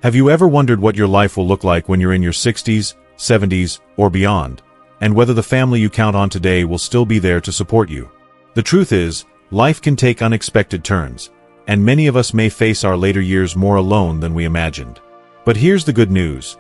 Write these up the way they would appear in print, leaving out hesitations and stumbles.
Have you ever wondered what your life will look like when you're in your 60s, 70s, or beyond, and whether the family you count on today will still be there to support you? The truth is, life can take unexpected turns, and many of us may face our later years more alone than we imagined. But here's the good news.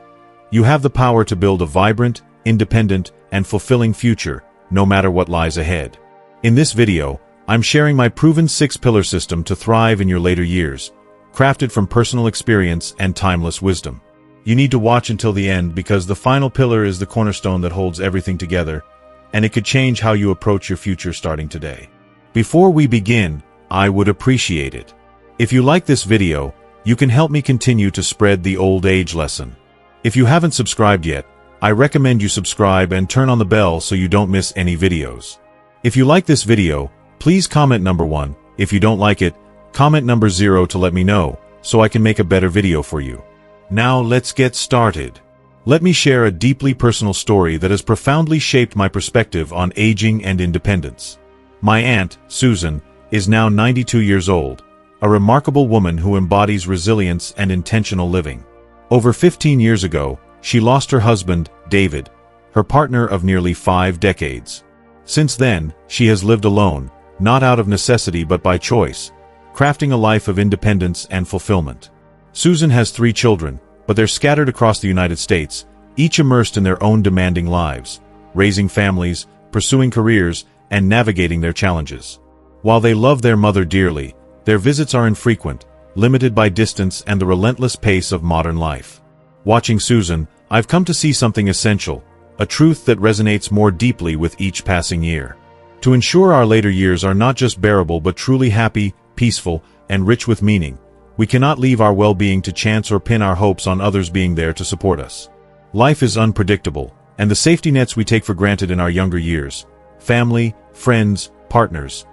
You have the power to build a vibrant, independent, and fulfilling future, no matter what lies ahead. In this video, I'm sharing my proven 6-pillar system to thrive in your later years, crafted from personal experience and timeless wisdom. You need to watch until the end because the final pillar is the cornerstone that holds everything together, and it could change how you approach your future starting today. Before we begin, I would appreciate it if you like this video. You can help me continue to spread the old age lesson. If you haven't subscribed yet, I recommend you subscribe and turn on the bell so you don't miss any videos. If you like this video, please comment number 1. If you don't like it, comment number 0 to let me know, so I can make a better video for you. Now let's get started. Let me share a deeply personal story that has profoundly shaped my perspective on aging and independence. My aunt, Susan, is now 92 years old, a remarkable woman who embodies resilience and intentional living. Over 15 years ago, she lost her husband, David, her partner of nearly 5 decades. Since then, she has lived alone, not out of necessity but by choice, crafting a life of independence and fulfillment. Susan has 3 children, but they're scattered across the United States, each immersed in their own demanding lives, raising families, pursuing careers, and navigating their challenges. While they love their mother dearly, their visits are infrequent, limited by distance and the relentless pace of modern life. Watching Susan, I've come to see something essential, a truth that resonates more deeply with each passing year. To ensure our later years are not just bearable but truly happy, peaceful, and rich with meaning, we cannot leave our well-being to chance or pin our hopes on others being there to support us. Life is unpredictable, and the safety nets we take for granted in our younger years, family, friends, partners,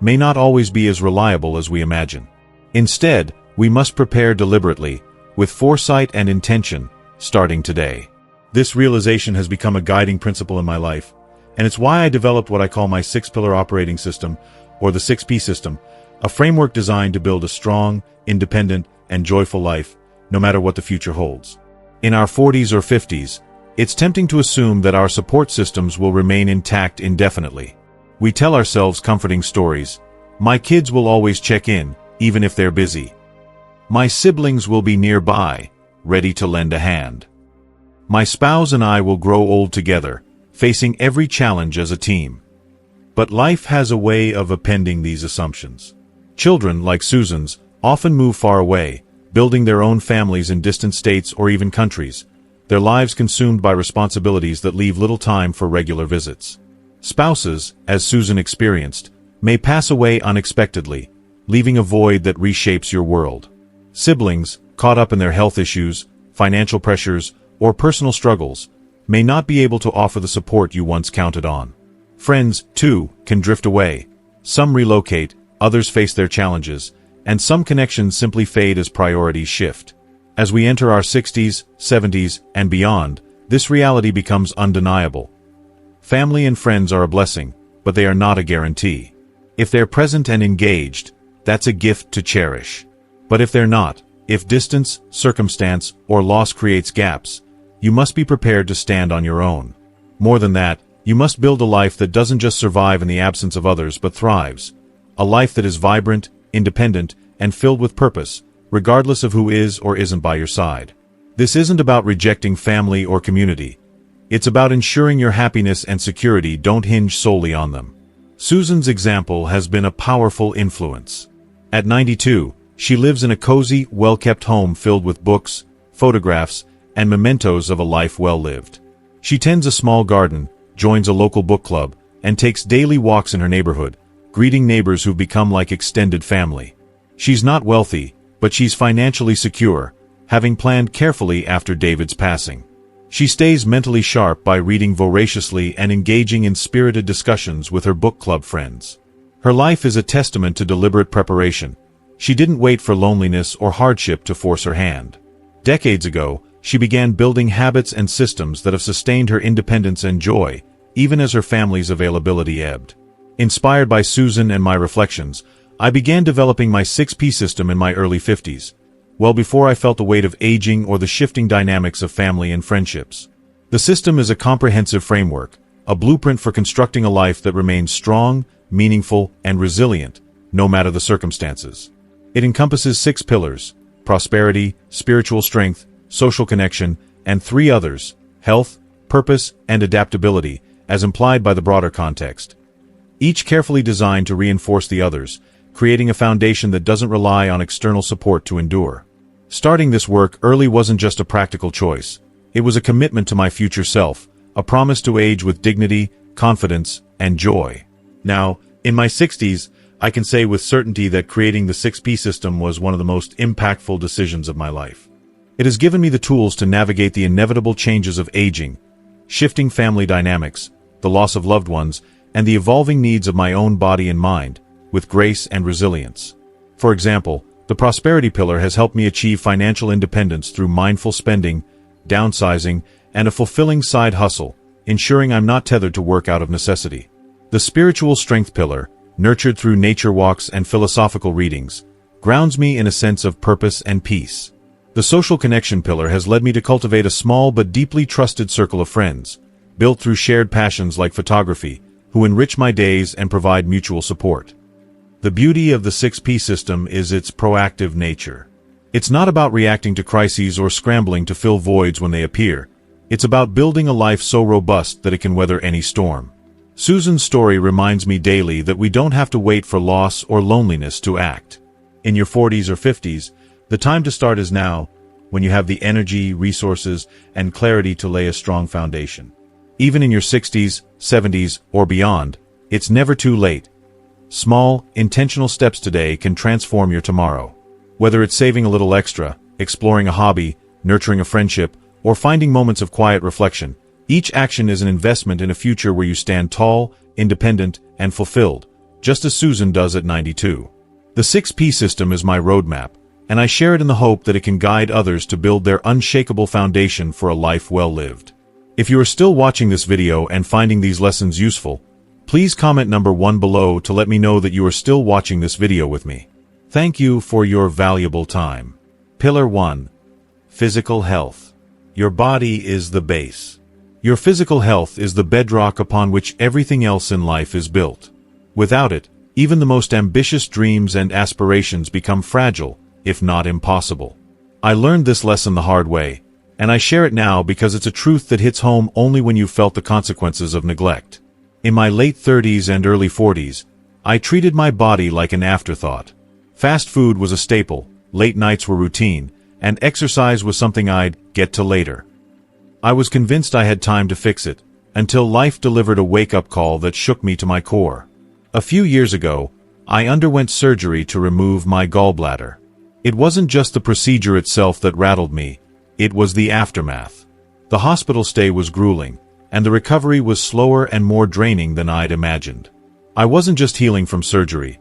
may not always be as reliable as we imagine. Instead, we must prepare deliberately, with foresight and intention, starting today. This realization has become a guiding principle in my life, and it's why I developed what I call my 6-pillar operating system, or the 6P system, a framework designed to build a strong, independent, and joyful life, no matter what the future holds. In our 40s or 50s, it's tempting to assume that our support systems will remain intact indefinitely. We tell ourselves comforting stories. My kids will always check in, even if they're busy. My siblings will be nearby, ready to lend a hand. My spouse and I will grow old together, facing every challenge as a team. But life has a way of appending these assumptions. Children, like Susan's, often move far away, building their own families in distant states or even countries, their lives consumed by responsibilities that leave little time for regular visits. Spouses, as Susan experienced, may pass away unexpectedly, leaving a void that reshapes your world. Siblings, caught up in their health issues, financial pressures, or personal struggles, may not be able to offer the support you once counted on. Friends, too, can drift away. Some relocate, others face their challenges, and some connections simply fade as priorities shift. As we enter our 60s, 70s, and beyond, this reality becomes undeniable. Family and friends are a blessing, but they are not a guarantee. If they're present and engaged, that's a gift to cherish. But if they're not, if distance, circumstance, or loss creates gaps, you must be prepared to stand on your own. More than that, you must build a life that doesn't just survive in the absence of others but thrives. A life that is vibrant, independent, and filled with purpose, regardless of who is or isn't by your side. This isn't about rejecting family or community. It's about ensuring your happiness and security don't hinge solely on them. Susan's example has been a powerful influence. At 92, she lives in a cozy, well-kept home filled with books, photographs, and mementos of a life well lived. She tends a small garden, joins a local book club, and takes daily walks in her neighborhood, greeting neighbors who've become like extended family. She's not wealthy, but she's financially secure, having planned carefully after David's passing. She stays mentally sharp by reading voraciously and engaging in spirited discussions with her book club friends. Her life is a testament to deliberate preparation. She didn't wait for loneliness or hardship to force her hand. Decades ago, she began building habits and systems that have sustained her independence and joy, even as her family's availability ebbed. Inspired by Susan and my reflections, I began developing my 6P system in my early 50s, well before I felt the weight of aging or the shifting dynamics of family and friendships. The system is a comprehensive framework, a blueprint for constructing a life that remains strong, meaningful, and resilient, no matter the circumstances. It encompasses 6 pillars: prosperity, spiritual strength, social connection, and 3 others: health, purpose, and adaptability, as implied by the broader context. Each carefully designed to reinforce the others, creating a foundation that doesn't rely on external support to endure. Starting this work early wasn't just a practical choice. It was a commitment to my future self, a promise to age with dignity, confidence, and joy. Now, in my 60s, I can say with certainty that creating the 6P system was one of the most impactful decisions of my life. It has given me the tools to navigate the inevitable changes of aging, shifting family dynamics, the loss of loved ones, and the evolving needs of my own body and mind, with grace and resilience. For example, the prosperity pillar has helped me achieve financial independence through mindful spending, downsizing, and a fulfilling side hustle, ensuring I'm not tethered to work out of necessity. The spiritual strength pillar, nurtured through nature walks and philosophical readings, grounds me in a sense of purpose and peace. The social connection pillar has led me to cultivate a small but deeply trusted circle of friends, built through shared passions like photography, who enrich my days and provide mutual support. The beauty of the 6P system is its proactive nature. It's not about reacting to crises or scrambling to fill voids when they appear. It's about building a life so robust that it can weather any storm. Susan's story reminds me daily that we don't have to wait for loss or loneliness to act. In your 40s or 50s, the time to start is now, when you have the energy, resources, and clarity to lay a strong foundation. Even in your 60s, 70s, or beyond, it's never too late. Small, intentional steps today can transform your tomorrow. Whether it's saving a little extra, exploring a hobby, nurturing a friendship, or finding moments of quiet reflection, each action is an investment in a future where you stand tall, independent, and fulfilled, just as Susan does at 92. The 6P system is my roadmap, and I share it in the hope that it can guide others to build their unshakable foundation for a life well lived. If you are still watching this video and finding these lessons useful, please comment number 1 below to let me know that you are still watching this video with me. Thank you for your valuable time. Pillar 1. Physical health. Your body is the base. Your physical health is the bedrock upon which everything else in life is built. Without it, even the most ambitious dreams and aspirations become fragile, if not impossible. I learned this lesson the hard way, and I share it now because it's a truth that hits home only when you've felt the consequences of neglect. In my late 30s and early 40s, I treated my body like an afterthought. Fast food was a staple, late nights were routine, and exercise was something I'd get to later. I was convinced I had time to fix it, until life delivered a wake-up call that shook me to my core. A few years ago, I underwent surgery to remove my gallbladder. It wasn't just the procedure itself that rattled me, it was the aftermath. The hospital stay was grueling, and the recovery was slower and more draining than I'd imagined. I wasn't just healing from surgery.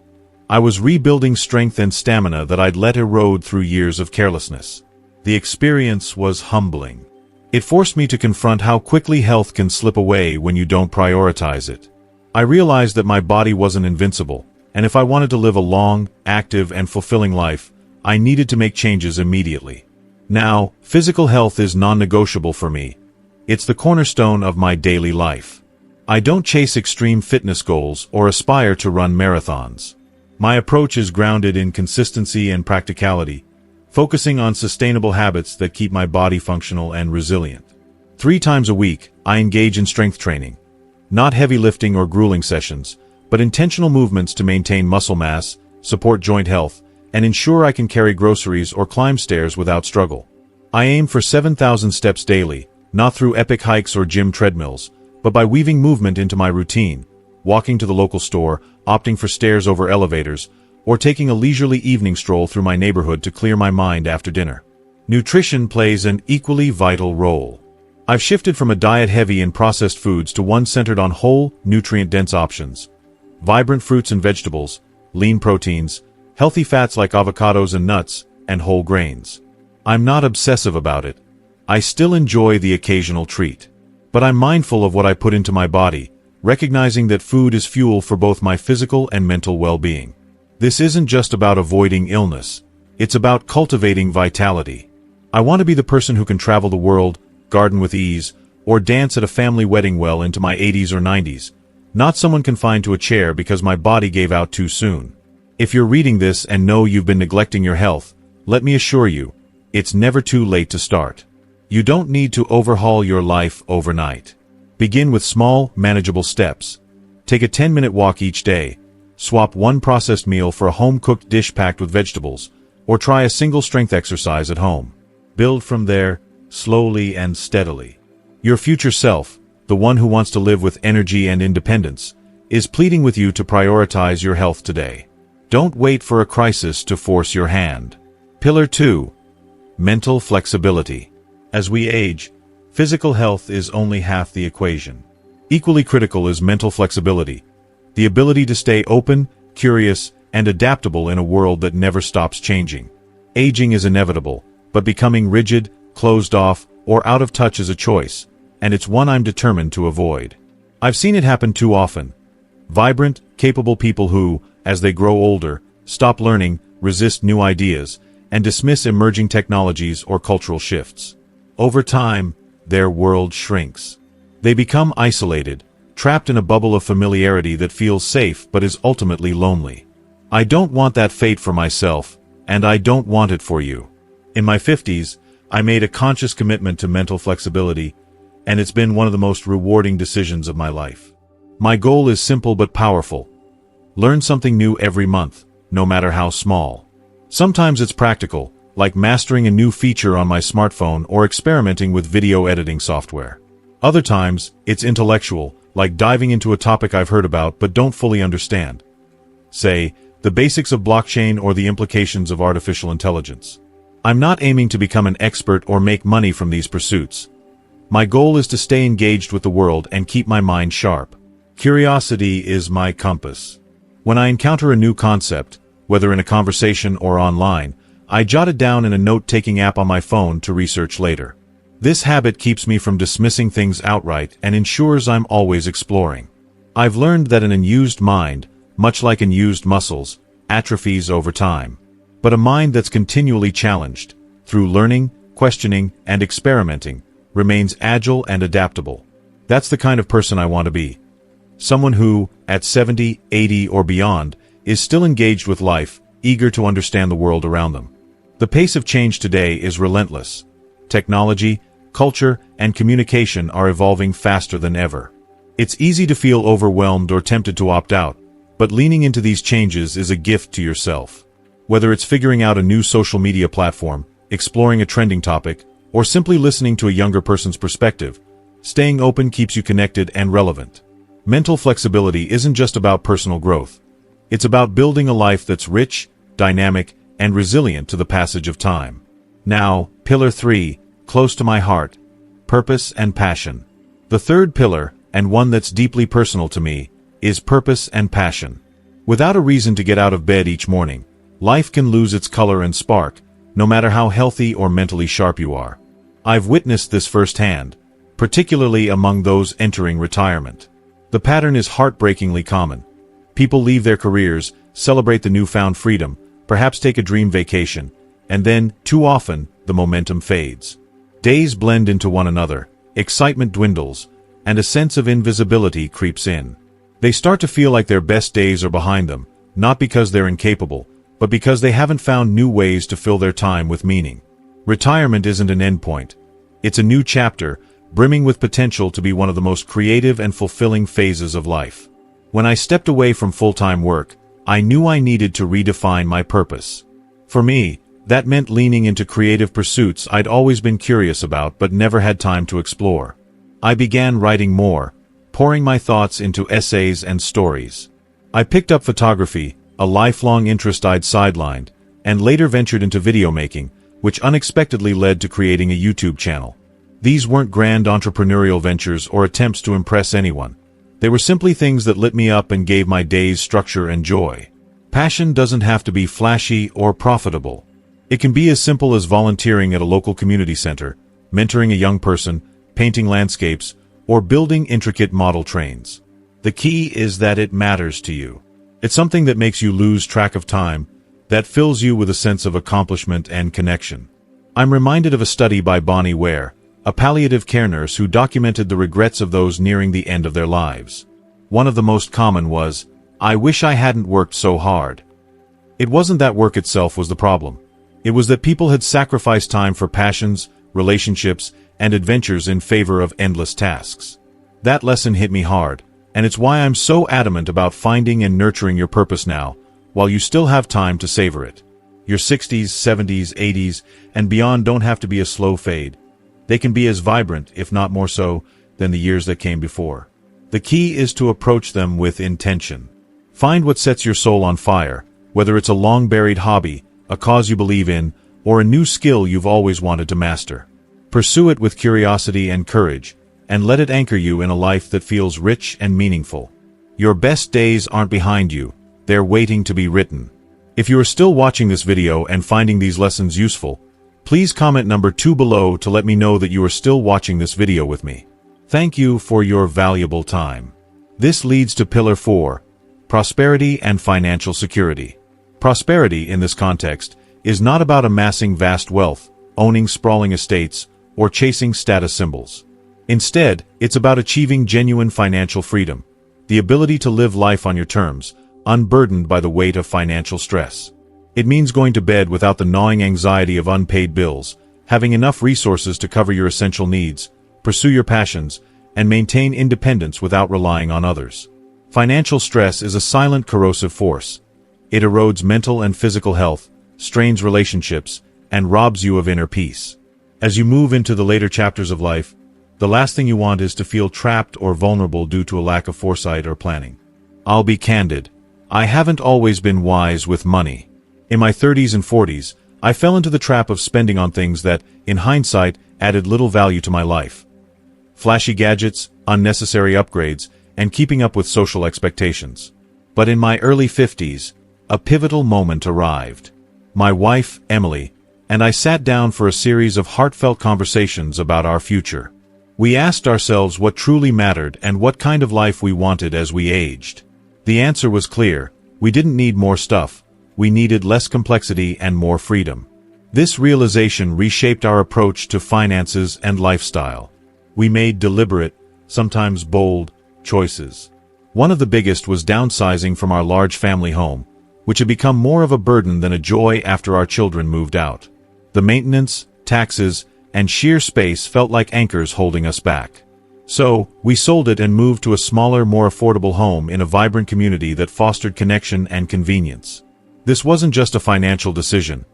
I was rebuilding strength and stamina that I'd let erode through years of carelessness. The experience was humbling. It forced me to confront how quickly health can slip away when you don't prioritize it. I realized that my body wasn't invincible, and if I wanted to live a long, active, and fulfilling life, I needed to make changes immediately. Now, physical health is non-negotiable for me. It's the cornerstone of my daily life. I don't chase extreme fitness goals or aspire to run marathons. My approach is grounded in consistency and practicality, focusing on sustainable habits that keep my body functional and resilient. 3 times a week, I engage in strength training. Not heavy lifting or grueling sessions, but intentional movements to maintain muscle mass, support joint health, and ensure I can carry groceries or climb stairs without struggle. I aim for 7,000 steps daily, not through epic hikes or gym treadmills, but by weaving movement into my routine, walking to the local store, opting for stairs over elevators, or taking a leisurely evening stroll through my neighborhood to clear my mind after dinner. Nutrition plays an equally vital role. I've shifted from a diet heavy in processed foods to one centered on whole, nutrient-dense options. Vibrant fruits and vegetables, lean proteins, healthy fats like avocados and nuts, and whole grains. I'm not obsessive about it. I still enjoy the occasional treat. But I'm mindful of what I put into my body, recognizing that food is fuel for both my physical and mental well-being. This isn't just about avoiding illness. It's about cultivating vitality. I want to be the person who can travel the world, garden with ease, or dance at a family wedding well into my 80s or 90s, not someone confined to a chair because my body gave out too soon. If you're reading this and know you've been neglecting your health, let me assure you, it's never too late to start. You don't need to overhaul your life overnight. Begin with small, manageable steps. Take a 10-minute walk each day, swap one processed meal for a home-cooked dish packed with vegetables, or try a single strength exercise at home. Build from there, slowly and steadily. Your future self, the one who wants to live with energy and independence, is pleading with you to prioritize your health today. Don't wait for a crisis to force your hand. Pillar 2. Mental flexibility. As we age, physical health is only half the equation. Equally critical is mental flexibility, the ability to stay open, curious, and adaptable in a world that never stops changing. Aging is inevitable, but becoming rigid, closed off, or out of touch is a choice, and it's one I'm determined to avoid. I've seen it happen too often. Vibrant, capable people who, as they grow older, stop learning, resist new ideas, and dismiss emerging technologies or cultural shifts. Over time, their world shrinks. They become isolated, trapped in a bubble of familiarity that feels safe but is ultimately lonely. I don't want that fate for myself, and I don't want it for you. In my 50s, I made a conscious commitment to mental flexibility, and it's been one of the most rewarding decisions of my life. My goal is simple but powerful. Learn something new every month, no matter how small. Sometimes it's practical, like mastering a new feature on my smartphone or experimenting with video editing software. Other times, it's intellectual, like diving into a topic I've heard about but don't fully understand. Say, the basics of blockchain or the implications of artificial intelligence. I'm not aiming to become an expert or make money from these pursuits. My goal is to stay engaged with the world and keep my mind sharp. Curiosity is my compass. When I encounter a new concept, whether in a conversation or online, I jot it down in a note-taking app on my phone to research later. This habit keeps me from dismissing things outright and ensures I'm always exploring. I've learned that an unused mind, much like unused muscles, atrophies over time. But a mind that's continually challenged, through learning, questioning, and experimenting, remains agile and adaptable. That's the kind of person I want to be. Someone who, at 70, 80, or beyond, is still engaged with life, eager to understand the world around them. The pace of change today is relentless. Technology, culture, and communication are evolving faster than ever. It's easy to feel overwhelmed or tempted to opt out, but leaning into these changes is a gift to yourself. Whether it's figuring out a new social media platform, exploring a trending topic, or simply listening to a younger person's perspective, staying open keeps you connected and relevant. Mental flexibility isn't just about personal growth. It's about building a life that's rich, dynamic, and resilient to the passage of time. Now, Pillar 3, close to my heart, purpose and passion. The third pillar, and one that's deeply personal to me, is purpose and passion. Without a reason to get out of bed each morning, life can lose its color and spark, no matter how healthy or mentally sharp you are. I've witnessed this firsthand, particularly among those entering retirement. The pattern is heartbreakingly common. People leave their careers, celebrate the newfound freedom, perhaps take a dream vacation, and then, too often, the momentum fades. Days blend into one another, excitement dwindles, and a sense of invisibility creeps in. They start to feel like their best days are behind them, not because they're incapable, but because they haven't found new ways to fill their time with meaning. Retirement isn't an endpoint. It's a new chapter, brimming with potential to be one of the most creative and fulfilling phases of life. When I stepped away from full-time work, I knew I needed to redefine my purpose. For me, that meant leaning into creative pursuits I'd always been curious about but never had time to explore. I began writing more, pouring my thoughts into essays and stories. I picked up photography, a lifelong interest I'd sidelined, and later ventured into video making, which unexpectedly led to creating a YouTube channel. These weren't grand entrepreneurial ventures or attempts to impress anyone. They were simply things that lit me up and gave my days structure and joy. Passion doesn't have to be flashy or profitable. It can be as simple as volunteering at a local community center, mentoring a young person, painting landscapes, or building intricate model trains. The key is that it matters to you. It's something that makes you lose track of time, that fills you with a sense of accomplishment and connection. I'm reminded of a study by Bonnie Ware, a palliative care nurse who documented the regrets of those nearing the end of their lives. One of the most common was, "I wish I hadn't worked so hard." It wasn't that work itself was the problem. It was that people had sacrificed time for passions, relationships, and adventures in favor of endless tasks. That lesson hit me hard, and it's why I'm so adamant about finding and nurturing your purpose now, while you still have time to savor it. Your 60s, 70s, 80s, and beyond don't have to be a slow fade. They can be as vibrant, if not more so, than the years that came before. The key is to approach them with intention. Find what sets your soul on fire, whether it's a long-buried hobby, a cause you believe in, or a new skill you've always wanted to master. Pursue it with curiosity and courage, and let it anchor you in a life that feels rich and meaningful. Your best days aren't behind you, they're waiting to be written. If you are still watching this video and finding these lessons useful, please comment number 2 below to let me know that you are still watching this video with me. Thank you for your valuable time. This leads to Pillar 4, prosperity and financial security. Prosperity, in this context, is not about amassing vast wealth, owning sprawling estates, or chasing status symbols. Instead, it's about achieving genuine financial freedom, the ability to live life on your terms, unburdened by the weight of financial stress. It means going to bed without the gnawing anxiety of unpaid bills, having enough resources to cover your essential needs, pursue your passions, and maintain independence without relying on others. Financial stress is a silent corrosive force. It erodes mental and physical health, strains relationships, and robs you of inner peace. As you move into the later chapters of life, the last thing you want is to feel trapped or vulnerable due to a lack of foresight or planning. I'll be candid. I haven't always been wise with money. In my 30s and 40s, I fell into the trap of spending on things that, in hindsight, added little value to my life. Flashy gadgets, unnecessary upgrades, and keeping up with social expectations. But in my early 50s, a pivotal moment arrived. My wife, Emily, and I sat down for a series of heartfelt conversations about our future. We asked ourselves what truly mattered and what kind of life we wanted as we aged. The answer was clear. We didn't need more stuff. We needed less complexity and more freedom. This realization reshaped our approach to finances and lifestyle. We made deliberate, sometimes bold, choices. One of the biggest was downsizing from our large family home, which had become more of a burden than a joy after our children moved out. The maintenance, taxes, and sheer space felt like anchors holding us back. So, we sold it and moved to a smaller, more affordable home in a vibrant community that fostered connection and convenience. This wasn't just a financial decision.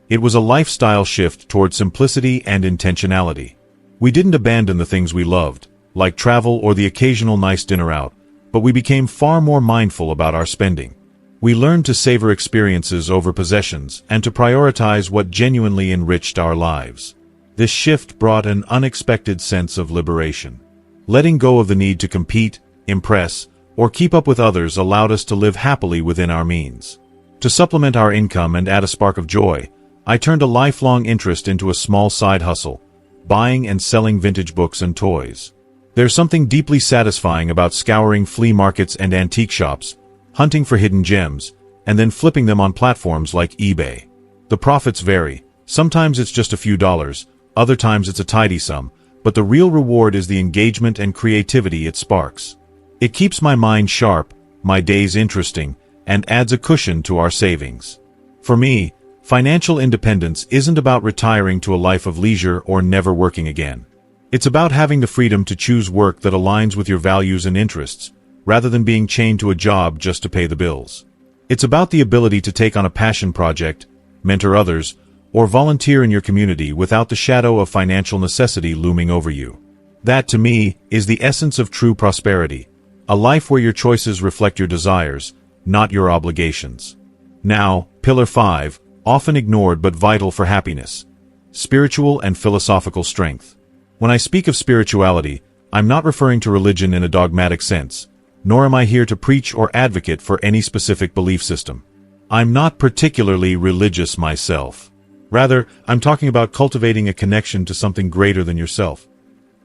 It was a lifestyle shift toward simplicity and intentionality. We didn't abandon the things we loved, like travel or the occasional nice dinner out, but we became far more mindful about our spending. We learned to savor experiences over possessions and to prioritize what genuinely enriched our lives. This shift brought an unexpected sense of liberation. Letting go of the need to compete, impress, or keep up with others allowed us to live happily within our means. To supplement our income and add a spark of joy, I turned a lifelong interest into a small side hustle, buying and selling vintage books and toys. There's something deeply satisfying about scouring flea markets and antique shops, hunting for hidden gems, and then flipping them on platforms like eBay. The profits vary. Sometimes it's just a few dollars, other times it's a tidy sum, but the real reward is the engagement and creativity it sparks. It keeps my mind sharp, my days interesting, and adds a cushion to our savings. For me, financial independence isn't about retiring to a life of leisure or never working again. It's about having the freedom to choose work that aligns with your values and interests, rather than being chained to a job just to pay the bills. It's about the ability to take on a passion project, mentor others, or volunteer in your community without the shadow of financial necessity looming over you. That, to me, is the essence of true prosperity, a life where your choices reflect your desires, not your obligations. Now, Pillar 5, often ignored but vital for happiness: spiritual and philosophical strength. When I speak of spirituality, I'm not referring to religion in a dogmatic sense, nor am I here to preach or advocate for any specific belief system. I'm not particularly religious myself. Rather, I'm talking about cultivating a connection to something greater than yourself.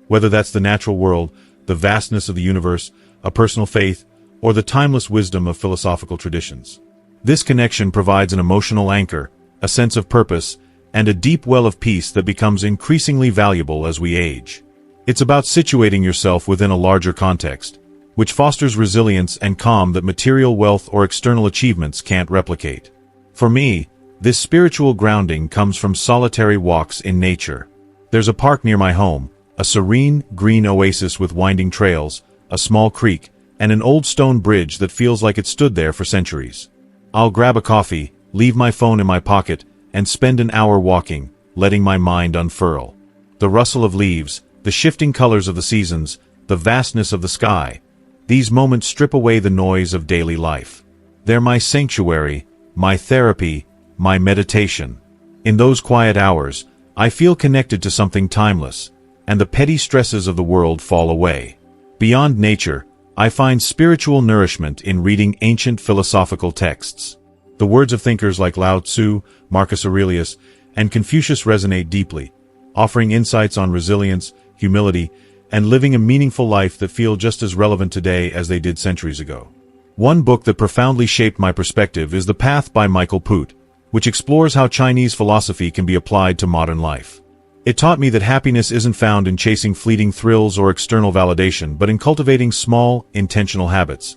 Whether that's the natural world, the vastness of the universe, a personal faith, or the timeless wisdom of philosophical traditions. This connection provides an emotional anchor, a sense of purpose, and a deep well of peace that becomes increasingly valuable as we age. It's about situating yourself within a larger context, which fosters resilience and calm that material wealth or external achievements can't replicate. For me, this spiritual grounding comes from solitary walks in nature. There's a park near my home, a serene, green oasis with winding trails, a small creek, and an old stone bridge that feels like it stood there for centuries. I'll grab a coffee, leave my phone in my pocket, and spend an hour walking, letting my mind unfurl. The rustle of leaves, the shifting colors of the seasons, the vastness of the sky, these moments strip away the noise of daily life. They're my sanctuary, my therapy, my meditation. In those quiet hours, I feel connected to something timeless, and the petty stresses of the world fall away. Beyond nature, I find spiritual nourishment in reading ancient philosophical texts. The words of thinkers like Lao Tzu, Marcus Aurelius, and Confucius resonate deeply, offering insights on resilience, humility, and living a meaningful life that feel just as relevant today as they did centuries ago. One book that profoundly shaped my perspective is The Path by Michael Poot, which explores how Chinese philosophy can be applied to modern life. It taught me that happiness isn't found in chasing fleeting thrills or external validation, but in cultivating small, intentional habits,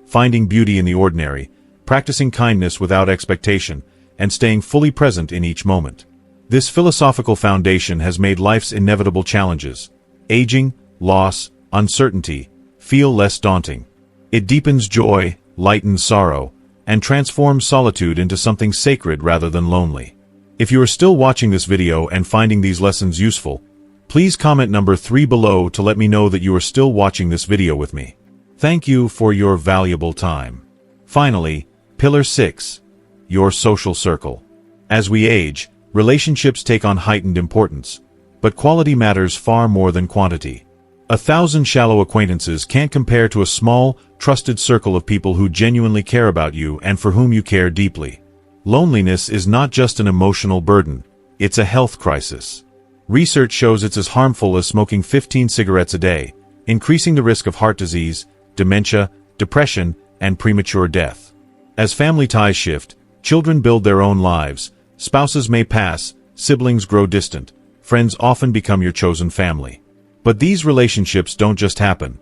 finding beauty in the ordinary, practicing kindness without expectation, and staying fully present in each moment. This philosophical foundation has made life's inevitable challenges, aging, loss, uncertainty, feel less daunting. It deepens joy, lightens sorrow, and transforms solitude into something sacred rather than lonely. If you are still watching this video and finding these lessons useful, please comment number 3 below to let me know that you are still watching this video with me. Thank you for your valuable time. Finally, Pillar 6. Your social circle. As we age, relationships take on heightened importance, but quality matters far more than quantity. 1,000 shallow acquaintances can't compare to a small, trusted circle of people who genuinely care about you and for whom you care deeply. Loneliness is not just an emotional burden, it's a health crisis. Research shows it's as harmful as smoking 15 cigarettes a day, increasing the risk of heart disease, dementia, depression, and premature death. As family ties shift, children build their own lives, spouses may pass, siblings grow distant, friends often become your chosen family. But these relationships don't just happen.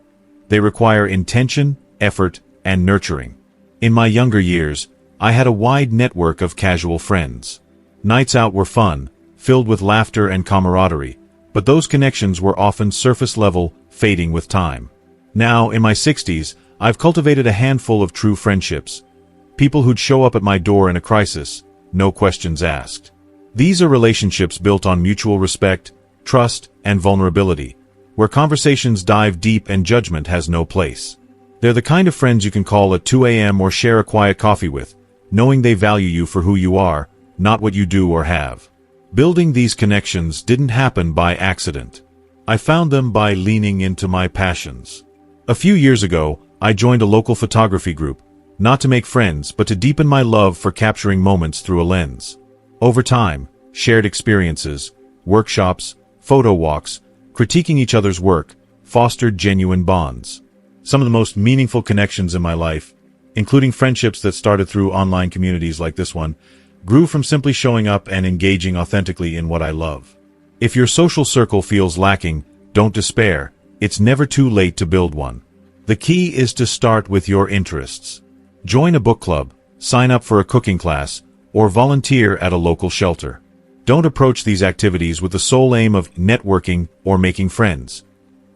They require intention, effort, and nurturing. In my younger years, I had a wide network of casual friends. Nights out were fun, filled with laughter and camaraderie, but those connections were often surface level, fading with time. Now, in my 60s, I've cultivated a handful of true friendships. People who'd show up at my door in a crisis, no questions asked. These are relationships built on mutual respect, trust, and vulnerability, where conversations dive deep and judgment has no place. They're the kind of friends you can call at 2 a.m. or share a quiet coffee with, knowing they value you for who you are, not what you do or have. Building these connections didn't happen by accident. I found them by leaning into my passions. A few years ago, I joined a local photography group, not to make friends but to deepen my love for capturing moments through a lens. Over time, shared experiences, workshops, photo walks, critiquing each other's work, fostered genuine bonds. Some of the most meaningful connections in my life, including friendships that started through online communities like this one, grew from simply showing up and engaging authentically in what I love. If your social circle feels lacking, don't despair. It's never too late to build one. The key is to start with your interests. Join a book club, sign up for a cooking class, or volunteer at a local shelter. Don't approach these activities with the sole aim of networking or making friends.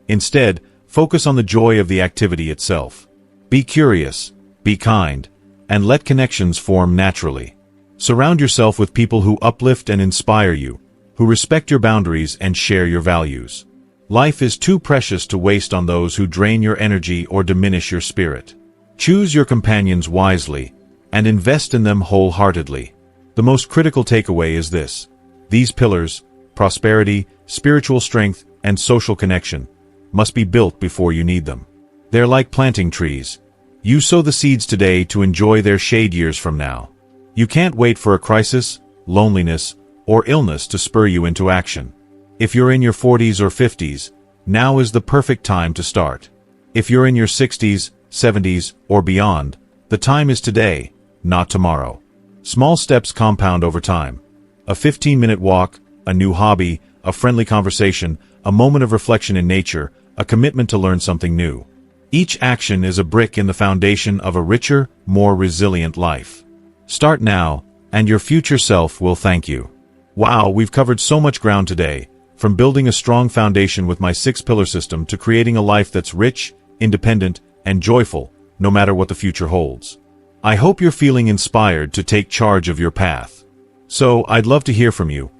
Instead, focus on the joy of the activity itself. Be curious, be kind, and let connections form naturally. Surround yourself with people who uplift and inspire you, who respect your boundaries and share your values. Life is too precious to waste on those who drain your energy or diminish your spirit. Choose your companions wisely, and invest in them wholeheartedly. The most critical takeaway is this: these pillars, prosperity, spiritual strength, and social connection, must be built before you need them. They're like planting trees. You sow the seeds today to enjoy their shade years from now. You can't wait for a crisis, loneliness, or illness to spur you into action. If you're in your 40s or 50s, now is the perfect time to start. If you're in your 60s, 70s, or beyond, the time is today. not tomorrow. Small steps compound over time. A 15-minute walk, a new hobby, a friendly conversation, a moment of reflection in nature, a commitment to learn something new. Each action is a brick in the foundation of a richer, more resilient life. Start now, and your future self will thank you. Wow, we've covered so much ground today, from building a strong foundation with my 6-pillar system to creating a life that's rich, independent, and joyful, no matter what the future holds. I hope you're feeling inspired to take charge of your path. So, I'd love to hear from you.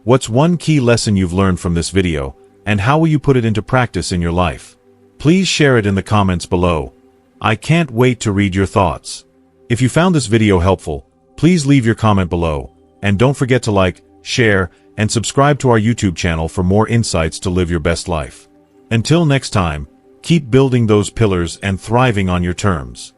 What's one key lesson you've learned from this video, and how will you put it into practice in your life? Please share it in the comments below. I can't wait to read your thoughts. If you found this video helpful, please leave your comment below, and don't forget to like, share, and subscribe to our YouTube channel for more insights to live your best life. Until next time, keep building those pillars and thriving on your terms.